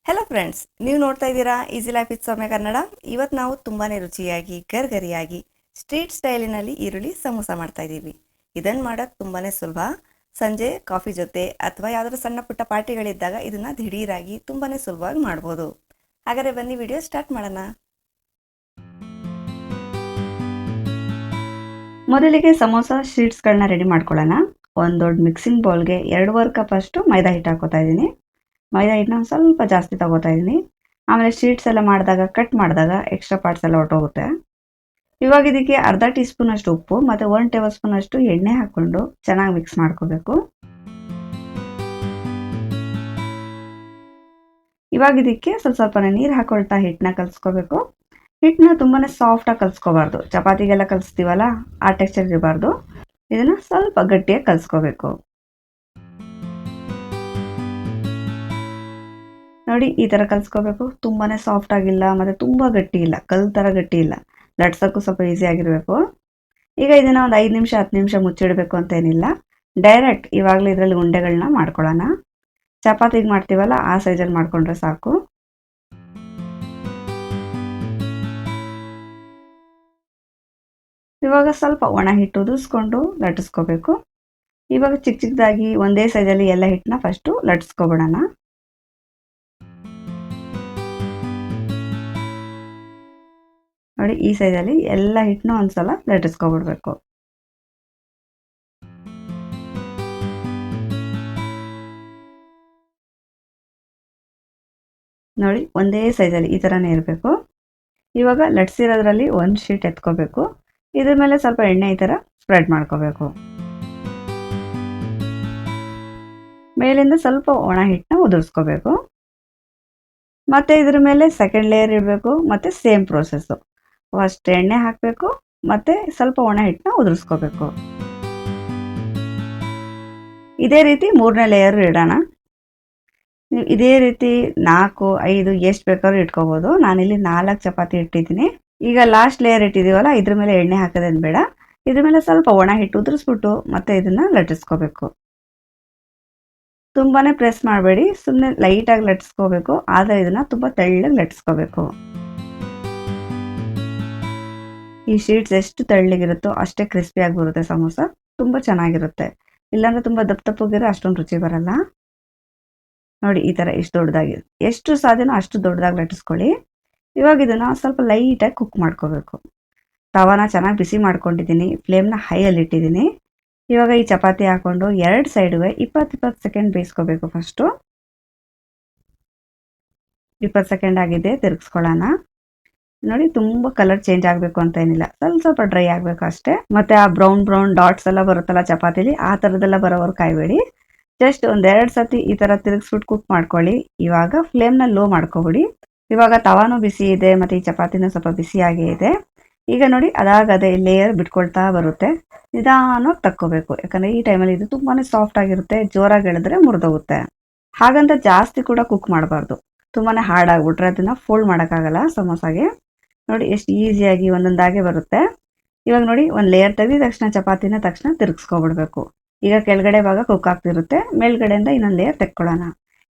Hello friends, ನೀವು ನೋಡ್ತಾ ಇದ್ದೀರಾ ಈಸಿ ಲೈಫ್ ವಿತ್ ಸೌಮ್ಯ ಕನ್ನಡ. ಇವತ್ತು ನಾವು ತುಂಬಾನೇ ರುಚಿಯಾಗಿ ಗರಿಗರಿಯಾಗಿ ಸ್ಟ್ರೀಟ್ ಸ್ಟೈಲಿನಲ್ಲಿ ಈರುಳ್ಳಿ ಸಮೋಸ ಮಾಡ್ತಾ ಇದ್ದೀವಿ. ಇದನ್ನು ಮಾಡೋದು ತುಂಬಾನೇ ಸುಲಭ. ಸಂಜೆ ಕಾಫಿ ಜೊತೆ ಅಥವಾ ಯಾವ್ದಾದ್ರು ಸಣ್ಣ ಪುಟ್ಟ ಪಾರ್ಟಿಗಳಿದ್ದಾಗ ಇದನ್ನ ದಿಢೀರಾಗಿ ತುಂಬಾನೇ ಸುಲಭವಾಗಿ ಮಾಡ್ಬೋದು. ಹಾಗಾದ್ರೆ ಬನ್ನಿ ವಿಡಿಯೋ ಸ್ಟಾರ್ಟ್ ಮಾಡೋಣ. ಮೊದಲಿಗೆ ಸಮೋಸ ಶೀಟ್ಸ್ಗಳನ್ನ ರೆಡಿ ಮಾಡ್ಕೊಳ್ಳೋಣ. ಒಂದು ದೊಡ್ಡ ಮಿಕ್ಸಿಂಗ್ ಬೌಲ್ಗೆ 2.5 ಕಪ್ ಅಷ್ಟು ಮೈದಾ ಹಿಟ್ಟು ಹಾಕೋತಾ ಇದ್ದೀನಿ. ಮೈದಾ ಹಿಟ್ಟನ್ನ ಸ್ವಲ್ಪ ಜಾಸ್ತಿ ತಗೋತಾ ಇದ್ದೀನಿ. ಆಮೇಲೆ ಶೀಟ್ಸ್ ಎಲ್ಲ ಮಾಡಿದಾಗ ಕಟ್ ಮಾಡಿದಾಗ ಎಕ್ಸ್ಟ್ರಾ ಪಾರ್ಟ್ಸ್ ಎಲ್ಲ ಹೊರಟೋಗುತ್ತೆ. ಇವಾಗ ಇದಕ್ಕೆ ಅರ್ಧ ಟೀ ಸ್ಪೂನ್ ಅಷ್ಟು ಉಪ್ಪು ಮತ್ತು 1 ಟೇಬಲ್ ಸ್ಪೂನ್ ಅಷ್ಟು ಎಣ್ಣೆ ಹಾಕ್ಕೊಂಡು ಚೆನ್ನಾಗಿ ಮಿಕ್ಸ್ ಮಾಡ್ಕೋಬೇಕು. ಇವಾಗ ಇದಕ್ಕೆ ಸ್ವಲ್ಪನೇ ನೀರು ಹಾಕೊಳ್ತಾ ಹಿಟ್ಟನ್ನ ಕಲಿಸ್ಕೋಬೇಕು. ಹಿಟ್ಟನ್ನ ತುಂಬಾನೇ ಸಾಫ್ಟಾಗಿ ಕಲಿಸ್ಕೋಬಾರ್ದು. ಚಪಾತಿಗೆಲ್ಲ ಕಲಿಸ್ತೀವಲ್ಲ ಆ ಟೆಕ್ಸ್ಚರ್ ಇರಬಾರ್ದು. ಇದನ್ನ ಸ್ವಲ್ಪ ಗಟ್ಟಿಯಾಗಿ ಕಲಿಸ್ಕೋಬೇಕು. ನೋಡಿ, ಈ ಥರ ಕಲಿಸ್ಕೋಬೇಕು. ತುಂಬಾನೇ ಸಾಫ್ಟ್ ಆಗಿಲ್ಲ ಮತ್ತು ತುಂಬ ಗಟ್ಟಿ ಇಲ್ಲ, ಕಲ್ ಥರ ಗಟ್ಟಿ ಇಲ್ಲ. ಲಟ್ಸೋಕ್ಕೂ ಸ್ವಲ್ಪ ಈಸಿ ಆಗಿರಬೇಕು. ಈಗ ಇದನ್ನು ಒಂದು 5 ನಿಮಿಷ 10 ನಿಮಿಷ ಮುಚ್ಚಿಡಬೇಕು ಅಂತ ಏನಿಲ್ಲ. ಡೈರೆಕ್ಟ್ ಇವಾಗಲೇ ಇದರಲ್ಲಿ ಉಂಡೆಗಳನ್ನ ಮಾಡ್ಕೊಳ್ಳೋಣ. ಚಪಾತಿಗೆ ಮಾಡ್ತೀವಲ್ಲ ಆ ಸೈಜಲ್ಲಿ ಮಾಡಿಕೊಂಡ್ರೆ ಸಾಕು. ಇವಾಗ ಸ್ವಲ್ಪ ಒಣ ಹಿಟ್ಟು ಉದುರಿಸ್ಕೊಂಡು ಲಟ್ಟಿಸ್ಕೋಬೇಕು. ಇವಾಗ ಚಿಕ್ಕ ಚಿಕ್ಕದಾಗಿ ಒಂದೇ ಸೈಜಲ್ಲಿ ಎಲ್ಲ ಹಿಟ್ಟನ್ನ ಫಸ್ಟು ಲಟ್ಟಿಸ್ಕೊಬಿಡೋಣ. ನೋಡಿ, ಈ ಸೈಜಲ್ಲಿ ಎಲ್ಲ ಹಿಟ್ಟನ್ನ ಒಂದ್ಸಲ ಲಟ್ಟಿಸ್ಕೊಬಿಡ್ಬೇಕು. ನೋಡಿ, ಒಂದೇ ಸೈಜಲ್ಲಿ ಈ ಥರನೇ ಇರಬೇಕು. ಇವಾಗ ಲಟ್ಸಿರೋದ್ರಲ್ಲಿ ಒಂದು ಶೀಟ್ ಎತ್ಕೋಬೇಕು. ಇದ್ರ ಮೇಲೆ ಸ್ವಲ್ಪ ಎಣ್ಣೆ ಈ ಥರ ಸ್ಪ್ರೆಡ್ ಮಾಡ್ಕೋಬೇಕು. ಮೇಲಿಂದ ಸ್ವಲ್ಪ ಒಣ ಹಿಟ್ಟನ್ನ ಉದುರಿಸ್ಕೋಬೇಕು. ಮತ್ತೆ ಇದ್ರ ಮೇಲೆ ಸೆಕೆಂಡ್ ಲೇಯರ್ ಇಡಬೇಕು. ಮತ್ತೆ ಸೇಮ್ ಪ್ರೋಸೆಸ್ಸು. ಫಸ್ಟ್ ಎಣ್ಣೆ ಹಾಕಬೇಕು, ಮತ್ತೆ ಸ್ವಲ್ಪ ಒಣ ಹಿಟ್ಟನ್ನ ಉದುರಿಸ್ಕೋಬೇಕು. ಇದೇ ರೀತಿ 3ನೇ ಲೇಯರ್ ಇಡೋಣ. ನೀವು ಇದೇ ರೀತಿ 4, 5 ಎಷ್ಟು ಬೇಕಾದ್ರೂ ಇಟ್ಕೋಬೋದು. ನಾನಿಲ್ಲಿ 4 ಚಪಾತಿ ಇಟ್ಟಿದ್ದೀನಿ. ಈಗ ಲಾಸ್ಟ್ ಲೇಯರ್ ಇಟ್ಟಿದ್ದೀವಲ್ಲ, ಇದ್ರ ಮೇಲೆ ಎಣ್ಣೆ ಹಾಕೋದೇನು ಬೇಡ. ಇದ್ರ ಮೇಲೆ ಸ್ವಲ್ಪ ಒಣ ಹಿಟ್ಟು ಉದುರಿಸ್ಬಿಟ್ಟು ಮತ್ತೆ ಇದನ್ನ ಲಟ್ಟಿಸ್ಕೋಬೇಕು. ತುಂಬಾನೇ ಪ್ರೆಸ್ ಮಾಡಬೇಡಿ, ಸುಮ್ಮನೆ ಲೈಟಾಗಿ ಲಟ್ಟಿಸ್ಕೋಬೇಕು. ಆದರೆ ಇದನ್ನ ತುಂಬ ತೆಳ್ಳಗೆ ಲಟ್ಟಿಸ್ಕೋಬೇಕು. ಈ ಶೀಟ್ಸ್ ಎಷ್ಟು ತೆಳ್ಳಗಿರುತ್ತೋ ಅಷ್ಟೇ ಕ್ರಿಸ್ಪಿಯಾಗಿ ಬರುತ್ತೆ ಸಮೋಸ. ತುಂಬ ಚೆನ್ನಾಗಿರುತ್ತೆ. ಇಲ್ಲಾಂದರೆ ತುಂಬ ದಪ್ಪ ದಪ್ಪಗಿರೋ ಅಷ್ಟೊಂದು ರುಚಿ ಬರಲ್ಲ. ನೋಡಿ, ಈ ಥರ ಇಷ್ಟು ದೊಡ್ಡದಾಗಿ, ಎಷ್ಟು ಸಾಧ್ಯನೋ ಅಷ್ಟು ದೊಡ್ಡದಾಗಿ ಲಟ್ಟಿಸ್ಕೊಳ್ಳಿ. ಇವಾಗ ಇದನ್ನು ಸ್ವಲ್ಪ ಲೈಟಾಗಿ ಕುಕ್ ಮಾಡ್ಕೋಬೇಕು. ತವಾನ ಚೆನ್ನಾಗಿ ಬಿಸಿ ಮಾಡ್ಕೊಂಡಿದ್ದೀನಿ. ಫ್ಲೇಮ್ನ ಹೈಯಲ್ಲಿ ಇಟ್ಟಿದ್ದೀನಿ. ಇವಾಗ ಈ ಚಪಾತಿ ಹಾಕ್ಕೊಂಡು 2 ಸೈಡುವೆ 20 ಸೆಕೆಂಡ್ ಬೇಯಿಸ್ಕೋಬೇಕು. ಫಸ್ಟು 20 ಸೆಕೆಂಡ್ ಆಗಿದೆ, ತಿರುಗಿಸ್ಕೊಳ್ಳೋಣ. ನೋಡಿ, ತುಂಬ ಕಲರ್ ಚೇಂಜ್ ಆಗಬೇಕು ಅಂತ ಏನಿಲ್ಲ, ಸ್ವಲ್ಪ ಡ್ರೈ ಆಗಬೇಕು ಅಷ್ಟೇ. ಮತ್ತು ಆ ಬ್ರೌನ್ ಡಾಟ್ಸ್ ಎಲ್ಲ ಬರುತ್ತಲ್ಲ ಚಪಾತಿಲಿ, ಆ ಥರದ್ದೆಲ್ಲ ಬರೋವರೆಗೆ ಕಾಯ್ಬೇಡಿ. ಜಸ್ಟ್ ಒಂದು 2 ಸತಿ ಈ ಥರ ತಿರುಗಿಸ್ಬಿಟ್ಟು ಕುಕ್ ಮಾಡ್ಕೊಳ್ಳಿ. ಇವಾಗ ಫ್ಲೇಮ್ನ ಲೋ ಮಾಡ್ಕೊಬಿಡಿ. ಇವಾಗ ತವಾನೂ ಬಿಸಿ ಇದೆ ಮತ್ತು ಈ ಚಪಾತಿನೂ ಸ್ವಲ್ಪ ಬಿಸಿಯಾಗೇ ಇದೆ. ಈಗ ನೋಡಿ, ಅದಾಗದೇ ಲೇಯರ್ ಬಿಟ್ಕೊಳ್ತಾ ಬರುತ್ತೆ. ನಿಧಾನವಾಗಿ ತಕ್ಕೋಬೇಕು. ಯಾಕಂದರೆ ಈ ಟೈಮಲ್ಲಿ ಇದು ತುಂಬಾ ಸಾಫ್ಟ್ ಆಗಿರುತ್ತೆ. ಜೋರಾಗಿ ಎಳೆದ್ರೆ ಮುರಿದೋಗುತ್ತೆ. ಹಾಗಂತ ಜಾಸ್ತಿ ಕೂಡ ಕುಕ್ ಮಾಡಬಾರ್ದು. ತುಂಬಾ ಹಾರ್ಡ್ ಆಗಿಬಿಟ್ರೆ ಅದನ್ನು ಫೋಲ್ಡ್ ಮಾಡೋಕ್ಕಾಗಲ್ಲ ಸಮೋಸಾಗೆ. ನೋಡಿ, ಎಷ್ಟು ಈಸಿಯಾಗಿ ಒಂದೊಂದಾಗೆ ಬರುತ್ತೆ. ಇವಾಗ ನೋಡಿ, ಒಂದು ಲೇಯರ್ ತೆಗೆದ ತಕ್ಷಣ ಚಪಾತಿನ ತಿರುಗಿಸ್ಕೊಬಿಡ್ಬೇಕು. ಈಗ ಕೆಳಗಡೆ ಭಾಗ ಕುಕ್ ಆಗ್ತಿರುತ್ತೆ, ಮೇಲ್ಗಡೆಯಿಂದ ಇನ್ನೊಂದು ಲೇಯರ್ ತೆಕ್ಕೊಳ್ಳೋಣ.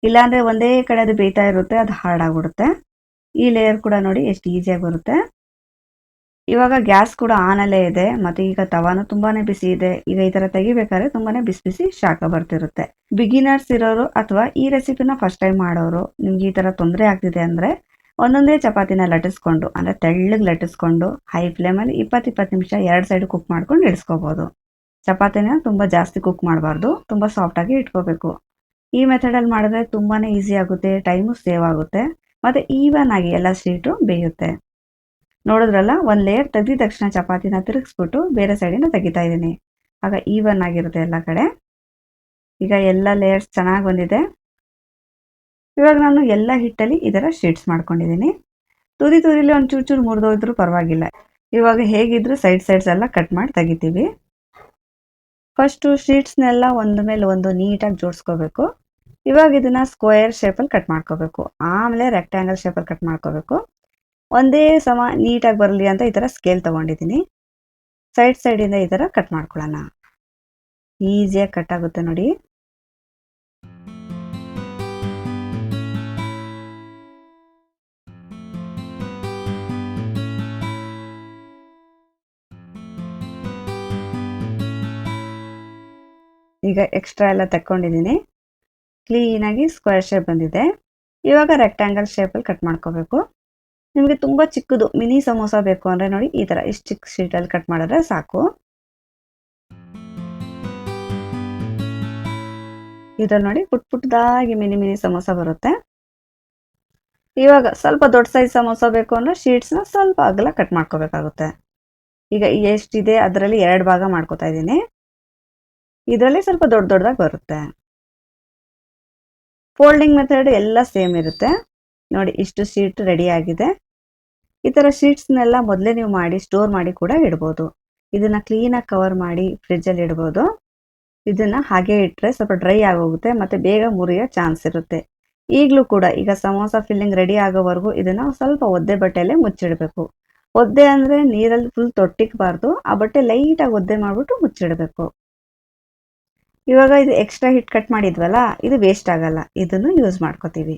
ಇಲ್ಲಾಂದರೆ ಒಂದೇ ಕಡೆ ಅದು ಬೇಯ್ತಾ ಇರುತ್ತೆ, ಅದು ಹಾರ್ಡ್ ಆಗಿಬಿಡುತ್ತೆ. ಈ ಲೇಯರ್ ಕೂಡ ನೋಡಿ ಎಷ್ಟು ಈಸಿಯಾಗಿ ಬರುತ್ತೆ. ಇವಾಗ ಗ್ಯಾಸ್ ಕೂಡ ಆನಲ್ಲೇ ಇದೆ ಮತ್ತು ಈಗ ತವಾನು ತುಂಬಾ ಬಿಸಿ ಇದೆ. ಈಗ ಈ ಥರ ತೆಗಿಬೇಕಾದ್ರೆ ತುಂಬಾ ಬಿಸಿ ಬಿಸಿ ಶಾಖ ಬರ್ತಿರುತ್ತೆ. ಬಿಗಿನರ್ಸ್ ಇರೋರು ಅಥವಾ ಈ ರೆಸಿಪಿನ ಫಸ್ಟ್ ಟೈಮ್ ಮಾಡೋರು, ನಿಮ್ಗೆ ಈ ಥರ ತೊಂದರೆ ಆಗ್ತಿದೆ ಅಂದರೆ ಒಂದೊಂದೇ ಚಪಾತಿನ ಲಟ್ಟಿಸ್ಕೊಂಡು, ಅಂದರೆ ತೆಳ್ಳಗೆ ಲಟ್ಟಿಸ್ಕೊಂಡು ಹೈ ಫ್ಲೇಮಲ್ಲಿ 20 ನಿಮಿಷ 2 ಸೈಡ್ ಕುಕ್ ಮಾಡ್ಕೊಂಡು ಇಳಿಸ್ಕೋಬೋದು. ಚಪಾತಿನ ತುಂಬ ಜಾಸ್ತಿ ಕುಕ್ ಮಾಡಬಾರ್ದು, ತುಂಬ ಸಾಫ್ಟಾಗಿ ಇಟ್ಕೋಬೇಕು. ಈ ಮೆಥಡಲ್ಲಿ ಮಾಡಿದ್ರೆ ತುಂಬಾ ಈಸಿ ಆಗುತ್ತೆ, ಟೈಮು ಸೇವ್ ಆಗುತ್ತೆ ಮತ್ತು ಈವನ್ ಆಗಿ ಎಲ್ಲ ಶೀಟು ಬೇಯುತ್ತೆ. ನೋಡಿದ್ರಲ್ಲ, ಒಂದು ಲೇಯರ್ ತೆಗೆದ ತಕ್ಷಣ ಚಪಾತಿನ ತಿರುಗಿಸ್ಬಿಟ್ಟು ಬೇರೆ ಸೈಡಿಂದ ತೆಗಿತಾ ಇದ್ದೀನಿ. ಆಗ ಈವನ್ ಆಗಿರುತ್ತೆ ಎಲ್ಲ ಕಡೆ. ಈಗ ಎಲ್ಲ ಲೇಯರ್ಸ್ ಚೆನ್ನಾಗಿ ಬಂದಿದೆ. ಇವಾಗ ನಾನು ಎಲ್ಲ ಹಿಟ್ಟಲ್ಲಿ ಈ ಥರ ಶೀಟ್ಸ್ ಮಾಡ್ಕೊಂಡಿದ್ದೀನಿ. ತುದಿಲಿ ಒಂದು ಚೂರು ಮುರಿದೋದ್ರೂ ಪರವಾಗಿಲ್ಲ. ಇವಾಗ ಹೇಗಿದ್ರು ಸೈಡ್ಸ್ ಎಲ್ಲ ಕಟ್ ಮಾಡಿ ತೆಗಿತೀವಿ. ಫಸ್ಟು ಶೀಟ್ಸ್ನೆಲ್ಲ ಒಂದು ಮೇಲೆ ಒಂದು ನೀಟಾಗಿ ಜೋಡಿಸ್ಕೋಬೇಕು. ಇವಾಗ ಇದನ್ನು ಸ್ಕ್ವೇರ್ ಶೇಪಲ್ಲಿ ಕಟ್ ಮಾಡ್ಕೋಬೇಕು. ಆಮೇಲೆ ರೆಕ್ಟ್ಯಾಂಗಲ್ ಶೇಪಲ್ಲಿ ಕಟ್ ಮಾಡ್ಕೋಬೇಕು. ಒಂದೇ ಸಮ ನೀಟಾಗಿ ಬರಲಿ ಅಂತ ಈ ಥರ ಸ್ಕೇಲ್ ತೊಗೊಂಡಿದ್ದೀನಿ. ಸೈಡಿಂದ ಈ ಥರ ಕಟ್ ಮಾಡ್ಕೊಳ್ಳೋಣ. ಈಸಿಯಾಗಿ ಕಟ್ ಆಗುತ್ತೆ ನೋಡಿ. ಈಗ ಎಕ್ಸ್ಟ್ರಾ ಎಲ್ಲ ತಕ್ಕೊಂಡಿದ್ದೀನಿ. ಕ್ಲೀನಾಗಿ ಸ್ಕ್ವೇರ್ ಶೇಪ್ ಬಂದಿದೆ. ಇವಾಗ ರೆಕ್ಟ್ಯಾಂಗಲ್ ಶೇಪಲ್ಲಿ ಕಟ್ ಮಾಡ್ಕೋಬೇಕು. ನಿಮಗೆ ತುಂಬ ಚಿಕ್ಕದು ಮಿನಿ ಸಮೋಸ ಬೇಕು ಅಂದರೆ ನೋಡಿ ಈ ಥರ ಇಷ್ಟು ಚಿಕ್ಕ ಶೀಟಲ್ಲಿ ಕಟ್ ಮಾಡಿದ್ರೆ ಸಾಕು. ಇದ್ರಲ್ಲಿ ನೋಡಿ ಪುಟ್ ಪುಟ್ಟದಾಗಿ ಮಿನಿ ಮಿನಿ ಸಮೋಸ ಬರುತ್ತೆ. ಇವಾಗ ಸ್ವಲ್ಪ ದೊಡ್ಡ ಸೈಜ್ ಸಮೋಸ ಬೇಕು ಅಂದರೆ ಶೀಟ್ಸ್ನ ಸ್ವಲ್ಪ ಅಗಲ ಕಟ್ ಮಾಡ್ಕೋಬೇಕಾಗುತ್ತೆ. ಈಗ ಎಷ್ಟಿದೆ ಅದರಲ್ಲಿ 2 ಭಾಗ ಮಾಡ್ಕೋತಾ ಇದ್ದೀನಿ. ಇದರಲ್ಲಿ ಸ್ವಲ್ಪ ದೊಡ್ಡ ದೊಡ್ಡದಾಗಿ ಬರುತ್ತೆ. ಫೋಲ್ಡಿಂಗ್ ಮೆಥಡ್ ಎಲ್ಲ ಸೇಮ್ ಇರುತ್ತೆ. ನೋಡಿ ಇಷ್ಟು ಶೀಟ್ ರೆಡಿ ಆಗಿದೆ. ಈ ಥರ ಶೀಟ್ಸ್ನೆಲ್ಲ ಮೊದಲೇ ನೀವು ಮಾಡಿ ಸ್ಟೋರ್ ಮಾಡಿ ಕೂಡ ಇಡ್ಬೋದು. ಇದನ್ನು ಕ್ಲೀನಾಗಿ ಕವರ್ ಮಾಡಿ ಫ್ರಿಜ್ಜಲ್ಲಿ ಇಡ್ಬೋದು. ಇದನ್ನು ಹಾಗೆ ಇಟ್ಟರೆ ಸ್ವಲ್ಪ ಡ್ರೈ ಆಗೋಗುತ್ತೆ ಮತ್ತು ಬೇಗ ಮುರಿಯೋ ಚಾನ್ಸ್ ಇರುತ್ತೆ. ಈಗಲೂ ಕೂಡ ಈಗ ಸಮೋಸ ಫಿಲ್ಲಿಂಗ್ ರೆಡಿ ಆಗೋವರೆಗೂ ಇದನ್ನು ಸ್ವಲ್ಪ ಒದ್ದೆ ಬಟ್ಟೆಯಲ್ಲೇ ಮುಚ್ಚಿಡಬೇಕು. ಒದ್ದೆ ಅಂದರೆ ನೀರಲ್ಲಿ ಫುಲ್ ತೊಟ್ಟಿಕ್ಬಾರ್ದು, ಆ ಬಟ್ಟೆ ಲೈಟಾಗಿ ಒದ್ದೆ ಮಾಡಿಬಿಟ್ಟು ಮುಚ್ಚಿಡಬೇಕು. ಇವಾಗ ಇದು ಎಕ್ಸ್ಟ್ರಾ ಹಿಟ್ಟು ಕಟ್ ಮಾಡಿದ್ವಲ್ಲ, ಇದು ವೇಸ್ಟ್ ಆಗಲ್ಲ, ಇದನ್ನು ಯೂಸ್ ಮಾಡ್ಕೋತೀವಿ.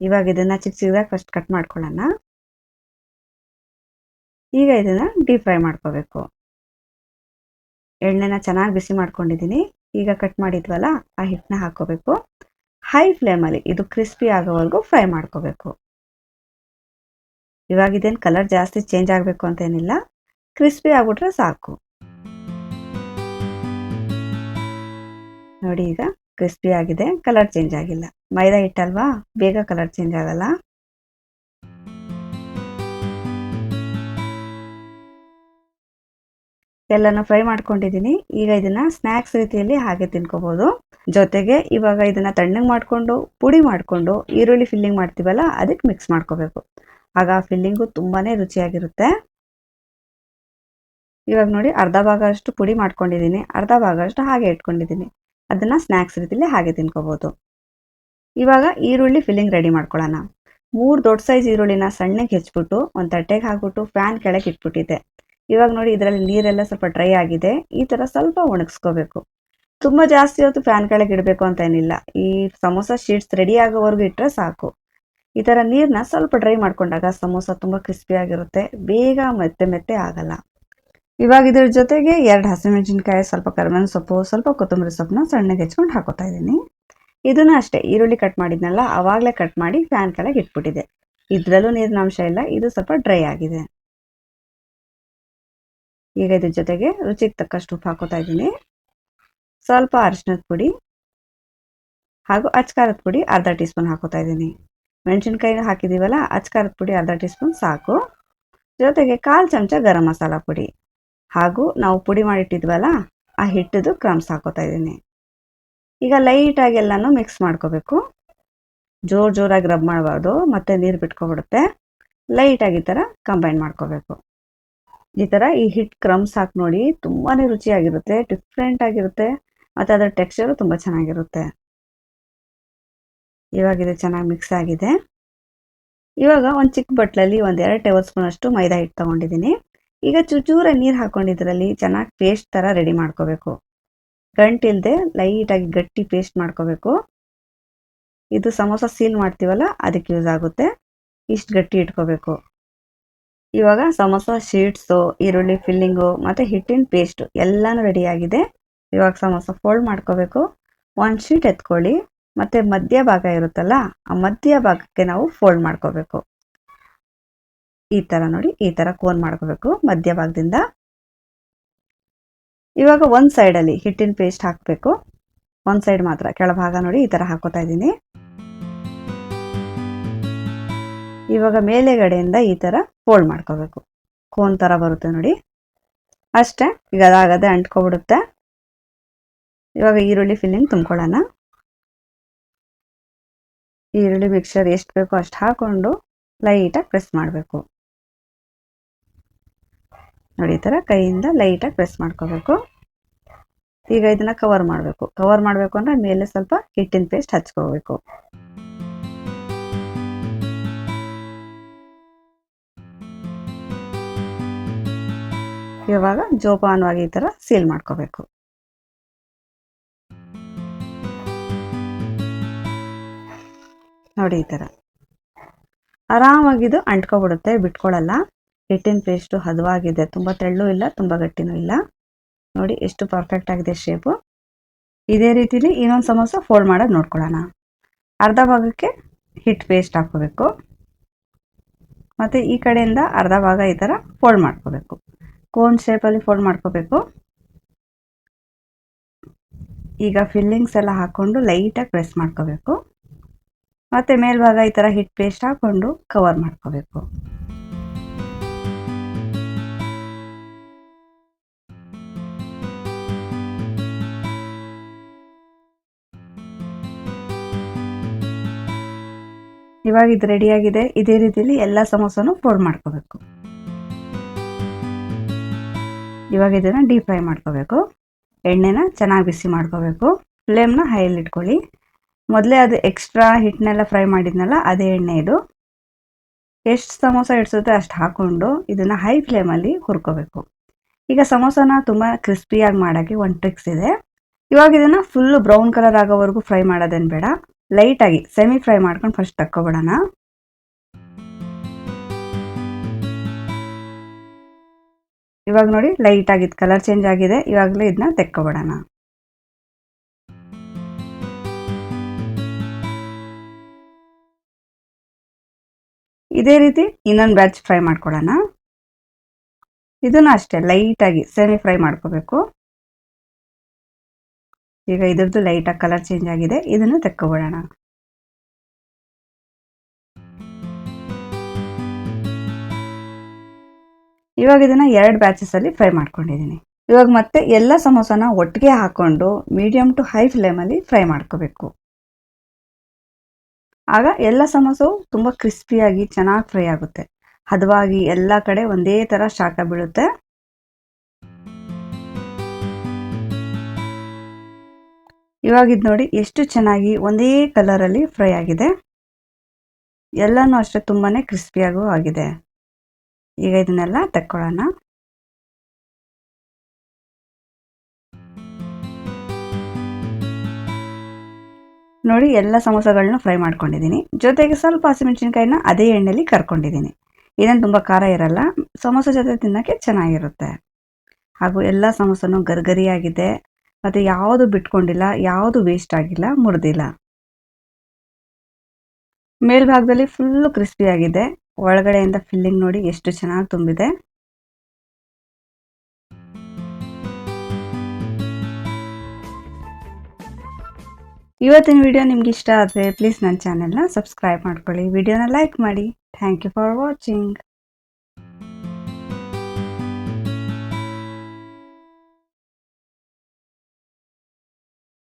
ಇವಾಗ ಇದನ್ನು ಚಿಕ್ಕ ಚಿಕ್ಕದಾಗಿ ಫಸ್ಟ್ ಕಟ್ ಮಾಡ್ಕೊಳ್ಳೋಣ. ಈಗ ಇದನ್ನು ಡೀಪ್ ಫ್ರೈ ಮಾಡ್ಕೋಬೇಕು. ಎಣ್ಣೆನ ಚೆನ್ನಾಗಿ ಬಿಸಿ ಮಾಡ್ಕೊಂಡಿದ್ದೀನಿ. ಈಗ ಕಟ್ ಮಾಡಿದ್ವಲ್ಲ ಆ ಹಿಟ್ಟನ್ನ ಹಾಕೋಬೇಕು. ಹೈ ಫ್ಲೇಮಲ್ಲಿ ಇದು ಕ್ರಿಸ್ಪಿ ಆಗೋವರೆಗೂ ಫ್ರೈ ಮಾಡ್ಕೋಬೇಕು. ಇವಾಗ ಇದೇನು ಕಲರ್ ಜಾಸ್ತಿ ಚೇಂಜ್ ಆಗಬೇಕು ಅಂತೇನಿಲ್ಲ, ಕ್ರಿಸ್ಪಿ ಆಗ್ಬಿಟ್ರೆ ಸಾಕು. ನೋಡಿ ಈಗ ಕ್ರಿಸ್ಪಿ ಆಗಿದೆ, ಕಲರ್ ಚೇಂಜ್ ಆಗಿಲ್ಲ. ಮೈದಾ ಹಿಟ್ಟಲ್ವಾ, ಬೇಗ ಕಲರ್ ಚೇಂಜ್ ಆಗಲ್ಲ. ಎಲ್ಲನೂ ಫ್ರೈ ಮಾಡ್ಕೊಂಡಿದ್ದೀನಿ. ಈಗ ಇದನ್ನ ಸ್ನ್ಯಾಕ್ಸ್ ರೀತಿಯಲ್ಲಿ ಹಾಗೆ ತಿನ್ಕೋಬೋದು. ಜೊತೆಗೆ ಇವಾಗ ಇದನ್ನ ತಣ್ಣಗೆ ಮಾಡಿಕೊಂಡು ಪುಡಿ ಮಾಡಿಕೊಂಡು ಈರುಳ್ಳಿ ಫಿಲ್ಲಿಂಗ್ ಮಾಡ್ತೀವಲ್ಲ ಅದಕ್ಕೆ ಮಿಕ್ಸ್ ಮಾಡ್ಕೋಬೇಕು. ಆಗ ಆ ಫಿಲ್ಲಿಂಗು ತುಂಬಾ ರುಚಿಯಾಗಿರುತ್ತೆ. ಇವಾಗ ನೋಡಿ ಅರ್ಧ ಭಾಗ ಅಷ್ಟು ಪುಡಿ ಮಾಡ್ಕೊಂಡಿದ್ದೀನಿ, ಅರ್ಧ ಭಾಗ ಅಷ್ಟು ಹಾಗೆ ಇಟ್ಕೊಂಡಿದ್ದೀನಿ. ಅದನ್ನು ಸ್ನ್ಯಾಕ್ಸ್ ರೀತಿಯಲ್ಲಿ ಹಾಗೆ ತಿನ್ಕೋಬೋದು. ಇವಾಗ ಈರುಳ್ಳಿ ಫಿಲ್ಲಿಂಗ್ ರೆಡಿ ಮಾಡ್ಕೊಳ್ಳೋಣ. 3 ದೊಡ್ಡ ಸೈಜ್ ಈರುಳ್ಳಿನ ಸಣ್ಣಗೆ ಹೆಚ್ಚಿಬಿಟ್ಟು ಒಂದು ತಟ್ಟೆಗೆ ಹಾಕ್ಬಿಟ್ಟು ಫ್ಯಾನ್ ಕೆಳಗೆ ಇಟ್ಬಿಟ್ಟಿದ್ದೆ. ಇವಾಗ ನೋಡಿ ಇದರಲ್ಲಿ ನೀರೆಲ್ಲ ಸ್ವಲ್ಪ ಡ್ರೈ ಆಗಿದೆ. ಈ ಥರ ಸ್ವಲ್ಪ ಒಣಗಿಸ್ಕೋಬೇಕು. ತುಂಬ ಜಾಸ್ತಿ ಹೊತ್ತು ಫ್ಯಾನ್ ಕೆಳಗೆ ಇಡಬೇಕು ಅಂತ ಏನಿಲ್ಲ. ಈ ಸಮೋಸ ಶೀಟ್ಸ್ ರೆಡಿ ಆಗೋವರೆಗೂ ಇಟ್ಟರೆ ಸಾಕು. ಈ ಥರ ನೀರನ್ನ ಸ್ವಲ್ಪ ಡ್ರೈ ಮಾಡ್ಕೊಂಡಾಗ ಸಮೋಸ ತುಂಬ ಕ್ರಿಸ್ಪಿಯಾಗಿರುತ್ತೆ, ಬೇಗ ಮೆತ್ತೆ ಮೆತ್ತೆ ಆಗಲ್ಲ. ಇವಾಗ ಇದ್ರ ಜೊತೆಗೆ 2 ಹಸಿಮೆಣಸಿನ್ಕಾಯಿ, ಸ್ವಲ್ಪ ಕರಿಬೇವಿನ ಸೊಪ್ಪು, ಸ್ವಲ್ಪ ಕೊತ್ತಂಬರಿ ಸೊಪ್ಪನ್ನ ಸಣ್ಣಗೆ ಹೆಚ್ಕೊಂಡು ಹಾಕೋತಾ ಇದ್ದೀನಿ. ಇದನ್ನು ಅಷ್ಟೇ ಈರುಳ್ಳಿ ಕಟ್ ಮಾಡಿದ್ನಲ್ಲ ಆವಾಗಲೇ ಕಟ್ ಮಾಡಿ ಫ್ಯಾನ್ ಕೆಳಗೆ ಇಟ್ಬಿಟ್ಟಿದೆ. ಇದರಲ್ಲೂ ನೀರಿನ ಅಂಶ ಇಲ್ಲ, ಇದು ಸ್ವಲ್ಪ ಡ್ರೈ ಆಗಿದೆ. ಈಗ ಇದ್ರ ಜೊತೆಗೆ ರುಚಿಗೆ ತಕ್ಕಷ್ಟು ಉಪ್ಪು ಹಾಕೋತಾ ಇದ್ದೀನಿ. ಸ್ವಲ್ಪ ಅರಿಶಿನದ ಪುಡಿ ಹಾಗೂ ಅಚ್ಕಾರದ ಪುಡಿ ಅರ್ಧ ಟೀ ಸ್ಪೂನ್ ಹಾಕೋತಾ ಇದ್ದೀನಿ. ಮೆಣಸಿನ್ಕಾಯಿ ಹಾಕಿದ್ದೀವಲ್ಲ, ಅಚ್ಕಾರದ ಪುಡಿ ಅರ್ಧ ಟೀ ಸ್ಪೂನ್ ಸಾಕು. ಜೊತೆಗೆ 1/4 ಚಮಚ ಗರಂ ಮಸಾಲ ಪುಡಿ ಹಾಗೂ ನಾವು ಪುಡಿ ಮಾಡಿಟ್ಟಿದ್ವಲ್ಲ ಆ ಹಿಟ್ಟದು ಕ್ರಮ್ಸ್ ಹಾಕೋತಾ ಇದ್ದೀನಿ. ಈಗ ಲೈಟಾಗಿ ಎಲ್ಲನೂ ಮಿಕ್ಸ್ ಮಾಡ್ಕೋಬೇಕು. ಜೋರಾಗಿ ರಬ್ ಮಾಡಬಾರ್ದು, ಮತ್ತೆ ನೀರು ಬಿಟ್ಕೊಬಿಡುತ್ತೆ. ಲೈಟಾಗಿ ಈ ಥರ ಕಂಬೈನ್ ಮಾಡ್ಕೋಬೇಕು. ಈ ಥರ ಈ ಹಿಟ್ಟು ಕ್ರಮ್ಸ್ ಹಾಕಿ ನೋಡಿ, ತುಂಬಾ ರುಚಿಯಾಗಿರುತ್ತೆ, ಡಿಫ್ರೆಂಟ್ ಆಗಿರುತ್ತೆ, ಮತ್ತು ಅದರ ಟೆಕ್ಸ್ಚರು ತುಂಬ ಚೆನ್ನಾಗಿರುತ್ತೆ. ಇವಾಗ ಇದು ಚೆನ್ನಾಗಿ ಮಿಕ್ಸ್ ಆಗಿದೆ. ಇವಾಗ ಒಂದು ಚಿಕ್ಕ ಬಟ್ಲಲ್ಲಿ 1-2 ಟೇಬಲ್ ಸ್ಪೂನ್ ಅಷ್ಟು ಮೈದಾ ಹಿಟ್ಟು ತೊಗೊಂಡಿದ್ದೀನಿ. ಈಗ ಚೂರ ನೀರು ಹಾಕ್ಕೊಂಡಿದ್ರಲ್ಲಿ ಚೆನ್ನಾಗಿ ಪೇಸ್ಟ್ ಥರ ರೆಡಿ ಮಾಡ್ಕೋಬೇಕು. ಗಂಟಿಲ್ಲದೆ ಲೈಟಾಗಿ ಗಟ್ಟಿ ಪೇಸ್ಟ್ ಮಾಡ್ಕೋಬೇಕು. ಇದು ಸಮೋಸ ಸೀಲ್ ಮಾಡ್ತೀವಲ್ಲ ಅದಕ್ಕೆ ಯೂಸ್ ಆಗುತ್ತೆ. ಇಷ್ಟು ಗಟ್ಟಿ ಇಟ್ಕೋಬೇಕು. ಇವಾಗ ಸಮೋಸ ಶೀಟ್ಸು, ಈರುಳ್ಳಿ ಫಿಲ್ಲಿಂಗು ಮತ್ತು ಹಿಟ್ಟಿನ ಪೇಸ್ಟು ಎಲ್ಲನೂ ರೆಡಿಯಾಗಿದೆ. ಇವಾಗ ಸಮೋಸ ಫೋಲ್ಡ್ ಮಾಡ್ಕೋಬೇಕು. ಒಂದು ಶೀಟ್ ಎತ್ಕೊಳ್ಳಿ, ಮತ್ತು ಮಧ್ಯ ಭಾಗ ಇರುತ್ತಲ್ಲ ಆ ಮಧ್ಯ ಭಾಗಕ್ಕೆ ನಾವು ಫೋಲ್ಡ್ ಮಾಡ್ಕೋಬೇಕು. ಈ ಥರ ನೋಡಿ, ಈ ಥರ ಕೋನ್ ಮಾಡ್ಕೋಬೇಕು ಮಧ್ಯ ಭಾಗದಿಂದ. ಇವಾಗ ಒಂದು ಸೈಡಲ್ಲಿ ಹಿಟ್ಟಿನ ಪೇಸ್ಟ್ ಹಾಕಬೇಕು. ಒಂದು ಸೈಡ್ ಮಾತ್ರ, ಕೆಳಭಾಗ ನೋಡಿ ಈ ಥರ ಹಾಕೋತಾ ಇದ್ದೀನಿ. ಇವಾಗ ಮೇಲೆಗಡೆಯಿಂದ ಈ ಥರ ಫೋಲ್ಡ್ ಮಾಡ್ಕೋಬೇಕು. ಕೋನ್ ಥರ ಬರುತ್ತೆ ನೋಡಿ, ಅಷ್ಟೇ. ಈಗ ಅದಾಗದೆ ಅಂಟ್ಕೊಬಿಡುತ್ತೆ. ಇವಾಗ ಈರುಳ್ಳಿ ಫಿಲ್ಲಿಂಗ್ ತುಂಬ್ಕೊಳ್ಳೋಣ. ಈರುಳ್ಳಿ ಮಿಕ್ಸರ್ ಎಷ್ಟು ಬೇಕೋ ಅಷ್ಟು ಹಾಕ್ಕೊಂಡು ಲೈಟಾಗಿ ಪ್ರೆಸ್ ಮಾಡಬೇಕು. ನೋಡಿ ಈ ಥರ ಕೈಯಿಂದ ಲೈಟಾಗಿ ಪ್ರೆಸ್ ಮಾಡ್ಕೋಬೇಕು. ಈಗ ಇದನ್ನು ಕವರ್ ಮಾಡಬೇಕು ಅಂದರೆ ಮೇಲೆ ಸ್ವಲ್ಪ ಹಿಟ್ಟಿನ ಪೇಸ್ಟ್ ಹಚ್ಕೋಬೇಕು. ಇವಾಗ ಜೋಪಾನವಾಗಿ ಈ ಥರ ಸೀಲ್ ಮಾಡ್ಕೋಬೇಕು. ನೋಡಿ ಈ ಥರ ಆರಾಮಾಗಿದು ಅಂಟ್ಕೊಬಿಡುತ್ತೆ, ಬಿಟ್ಕೊಳ್ಳಲ್ಲ. ಹಿಟ್ಟಿನ ಪೇಸ್ಟು ಹದವಾಗಿದೆ, ತುಂಬ ತೆಳ್ಳು ಇಲ್ಲ, ತುಂಬ ಗಟ್ಟಿನೂ ಇಲ್ಲ. ನೋಡಿ ಎಷ್ಟು ಪರ್ಫೆಕ್ಟ್ ಆಗಿದೆ ಶೇಪು. ಇದೇ ರೀತಿಲಿ ಇನ್ನೊಂದು ಸಮೋಸ ಫೋಲ್ಡ್ ಮಾಡೋದು ನೋಡ್ಕೊಳ್ಳೋಣ. ಅರ್ಧ ಭಾಗಕ್ಕೆ ಹಿಟ್ಟು ಪೇಸ್ಟ್ ಹಾಕ್ಕೋಬೇಕು. ಮತ್ತು ಈ ಕಡೆಯಿಂದ ಅರ್ಧ ಭಾಗ ಈ ಥರ ಫೋಲ್ಡ್ ಮಾಡ್ಕೋಬೇಕು. ಕೋನ್ ಶೇಪಲ್ಲಿ ಫೋಲ್ಡ್ ಮಾಡ್ಕೋಬೇಕು. ಈಗ ಫಿಲ್ಲಿಂಗ್ಸ್ ಎಲ್ಲ ಹಾಕ್ಕೊಂಡು ಲೈಟಾಗಿ ಪ್ರೆಸ್ ಮಾಡ್ಕೋಬೇಕು. ಮತ್ತು ಮೇಲ್ಭಾಗ ಈ ಥರ ಹಿಟ್ಟು ಪೇಸ್ಟ್ ಹಾಕ್ಕೊಂಡು ಕವರ್ ಮಾಡ್ಕೋಬೇಕು. ಇವಾಗ ಇದು ರೆಡಿಯಾಗಿದೆ. ಇದೇ ರೀತಿಯಲ್ಲಿ ಎಲ್ಲ ಸಮೋಸನೂ ಫೋಲ್ಡ್ ಮಾಡ್ಕೋಬೇಕು. ಇವಾಗ ಇದನ್ನು ಡೀಪ್ ಫ್ರೈ ಮಾಡ್ಕೋಬೇಕು. ಎಣ್ಣೆನ ಚೆನ್ನಾಗಿ ಬಿಸಿ ಮಾಡ್ಕೋಬೇಕು. ಫ್ಲೇಮ್ನ ಹೈಯಲ್ಲಿ ಇಟ್ಕೊಳ್ಳಿ. ಮೊದಲೇ ಅದು ಎಕ್ಸ್ಟ್ರಾ ಹಿಟ್ಟನ್ನೆಲ್ಲ ಫ್ರೈ ಮಾಡಿದ್ನಲ್ಲ, ಅದೇ ಎಣ್ಣೆ ಇದು. ಎಷ್ಟು ಸಮೋಸ ಇಡ್ಸುತ್ತೆ ಅಷ್ಟು ಹಾಕ್ಕೊಂಡು ಇದನ್ನು ಹೈ ಫ್ಲೇಮಲ್ಲಿ ಹುರ್ಕೋಬೇಕು. ಈಗ ಸಮೋಸನ ತುಂಬ ಕ್ರಿಸ್ಪಿಯಾಗಿ ಮಾಡೋಕ್ಕೆ ಒಂದು ಟ್ರಿಕ್ಸ್ ಇದೆ. ಇವಾಗ ಇದನ್ನು ಫುಲ್ಲು ಬ್ರೌನ್ ಕಲರ್ ಆಗೋವರೆಗೂ ಫ್ರೈ ಮಾಡೋದೇನು ಬೇಡ, ಲೈಟಾಗಿ ಸೆಮಿ ಫ್ರೈ ಮಾಡ್ಕೊಂಡು ಫಸ್ಟ್ ತಕ್ಕೊಬಿಡೋಣ. ಇವಾಗ ನೋಡಿ ಲೈಟಾಗಿ ಕಲರ್ ಚೇಂಜ್ ಆಗಿದೆ. ಇವಾಗಲೇ ಇದನ್ನ ತೆಕ್ಕೊಬಿಡೋಣ. ಇದೇ ರೀತಿ ಇನ್ನೊಂದು ಬ್ಯಾಚ್ ಫ್ರೈ ಮಾಡ್ಕೊಳ್ಳೋಣ. ಇದನ್ನು ಅಷ್ಟೇ ಲೈಟಾಗಿ ಸೆಮಿ ಫ್ರೈ ಮಾಡ್ಕೋಬೇಕು. ಈಗ ಇದ್ರದ್ದು ಲೈಟಾಗಿ ಕಲರ್ ಚೇಂಜ್ ಆಗಿದೆ. ಇದನ್ನು ತೆಕ್ಕೊಬಿಡೋಣ. ಇವಾಗ ಇದನ್ನು 2 ಬ್ಯಾಚಸಲ್ಲಿ ಫ್ರೈ ಮಾಡ್ಕೊಂಡಿದ್ದೀನಿ. ಇವಾಗ ಮತ್ತೆ ಎಲ್ಲ ಸಮೋಸನ ಒಟ್ಟಿಗೆ ಹಾಕ್ಕೊಂಡು ಮೀಡಿಯಮ್ ಟು ಹೈ ಫ್ಲೇಮಲ್ಲಿ ಫ್ರೈ ಮಾಡ್ಕೋಬೇಕು. ಆಗ ಎಲ್ಲ ಸಮೋಸವು ತುಂಬ ಕ್ರಿಸ್ಪಿಯಾಗಿ ಚೆನ್ನಾಗಿ ಫ್ರೈ ಆಗುತ್ತೆ. ಹದವಾಗಿ ಎಲ್ಲ ಕಡೆ ಒಂದೇ ಥರ ಶಾಖ ಬೀಳುತ್ತೆ. ಇವಾಗ ಇದು ನೋಡಿ ಎಷ್ಟು ಚೆನ್ನಾಗಿ ಒಂದೇ ಕಲರಲ್ಲಿ ಫ್ರೈ ಆಗಿದೆ. ಎಲ್ಲನೂ ಅಷ್ಟೇ ತುಂಬಾ ಕ್ರಿಸ್ಪಿಯಾಗೂ ಆಗಿದೆ. ಈಗ ಇದನ್ನೆಲ್ಲ ತೆಕ್ಕೊಳ್ಳೋಣ. ನೋಡಿ ಎಲ್ಲ ಸಮೋಸಗಳನ್ನ ಫ್ರೈ ಮಾಡ್ಕೊಂಡಿದ್ದೀನಿ. ಜೊತೆಗೆ ಸ್ವಲ್ಪ ಹಸಿಮೆಣಸಿನ್ಕಾಯಿನ ಅದೇ ಎಣ್ಣೆಯಲ್ಲಿ ಕರ್ಕೊಂಡಿದ್ದೀನಿ. ಇದೇನು ತುಂಬ ಖಾರ ಇರಲ್ಲ, ಸಮೋಸ ಜೊತೆ ತಿನ್ನೋಕ್ಕೆ ಚೆನ್ನಾಗಿರುತ್ತೆ. ಹಾಗೂ ಎಲ್ಲ ಸಮೋಸನೂ ಗರಿಗರಿಯಾಗಿದೆ ಮತ್ತು ಯಾವುದು ಬಿಟ್ಕೊಂಡಿಲ್ಲ, ಯಾವುದು ವೇಸ್ಟ್ ಆಗಿಲ್ಲ, ಮುರಿದಿಲ್ಲ. ಮೇಲ್ಭಾಗದಲ್ಲಿ ಫುಲ್ಲು ಕ್ರಿಸ್ಪಿಯಾಗಿದೆ. ಒಳಗಡೆಯಿಂದ ಫಿಲ್ಲಿಂಗ್ ನೋಡಿ ಎಷ್ಟು ಚೆನ್ನಾಗಿ ತುಂಬಿದೆ. ಇವತ್ತಿನ ವಿಡಿಯೋ ನಿಮ್ಗೆ ಇಷ್ಟ ಆದರೆ ಪ್ಲೀಸ್ ನನ್ನ ಚಾನೆಲ್ನ ಸಬ್ಸ್ಕ್ರೈಬ್ ಮಾಡ್ಕೊಳ್ಳಿ. ವಿಡಿಯೋನ ಲೈಕ್ ಮಾಡಿ. Thank you for watching.